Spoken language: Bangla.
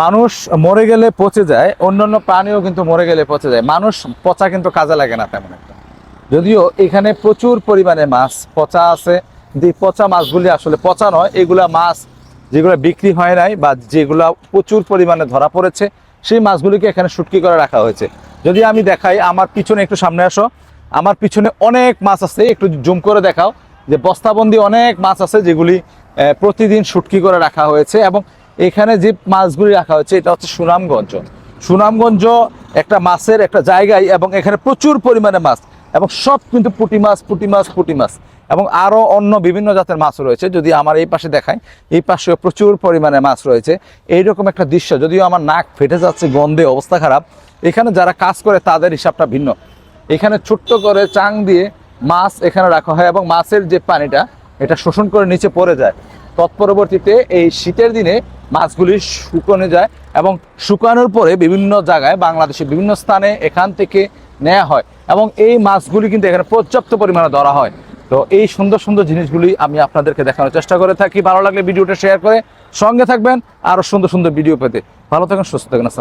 মানুষ মরে গেলে পচে যায়, অন্যান্য প্রাণীও কিন্তু মরে গেলে পচে যায়, মানুষ পচা কিন্তু কাজে লাগে না তেমন একটা। যদিও এখানে প্রচুর পরিমাণে মাছ পচা আছে, যে পচা মাছগুলি আসলে পচা নয়, এগুলা মাছ যেগুলো বিক্রি হয় নাই বা যেগুলা প্রচুর পরিমাণে ধরা পড়েছে, সেই মাছগুলিকে এখানে শুটকি করে রাখা হয়েছে। যদি আমি দেখাই, আমার পিছনে একটু সামনে আসো, আমার পিছনে অনেক মাছ আছে, একটু জুম করে দেখাও যে বস্তাবন্দি অনেক মাছ আছে যেগুলি প্রতিদিন শুটকি করে রাখা হয়েছে। এবং এখানে যে মাছগুলি রাখা হয়েছে এটা হচ্ছে সুনামগঞ্জ। সুনামগঞ্জ একটা মাছের একটা জায়গায়, এবং এখানে প্রচুর পরিমাণে মাছ, এবং সব কিন্তু পুঁটি মাছ পুঁটি মাছ পুঁটি মাছ, এবং আরও অন্য বিভিন্ন জাতের মাছ রয়েছে। যদি আমার এই পাশে দেখায়, এই পাশেও প্রচুর পরিমাণে মাছ রয়েছে। এইরকম একটা দৃশ্য, যদিও আমার নাক ফেটে যাচ্ছে, গন্ধে অবস্থা খারাপ। এখানে যারা কাজ করে তাদের হিসাবটা ভিন্ন। এখানে ছোট্ট করে চাং দিয়ে মাছ এখানে রাখা হয়, এবং মাছের যে পানিটা এটা শোষণ করে নিচে পড়ে যায়। তৎপরবর্তীতে এই শীতের দিনে মাছগুলি শুকনো যায়, এবং শুকানোর পরে বিভিন্ন জায়গায় বাংলাদেশের বিভিন্ন স্থানে এখান থেকে নেওয়া হয়, এবং এই মাছগুলি কিন্তু এখানে পর্যাপ্ত পরিমাণে ধরা হয়। তো এই সুন্দর সুন্দর জিনিসগুলি আমি আপনাদেরকে দেখানোর চেষ্টা করে থাকি। ভালো লাগলে ভিডিওটা শেয়ার করে সঙ্গে থাকবেন আরও সুন্দর সুন্দর ভিডিও পেতে। ভালো থাকুন, সুস্থ থাকুন। আসসালাম।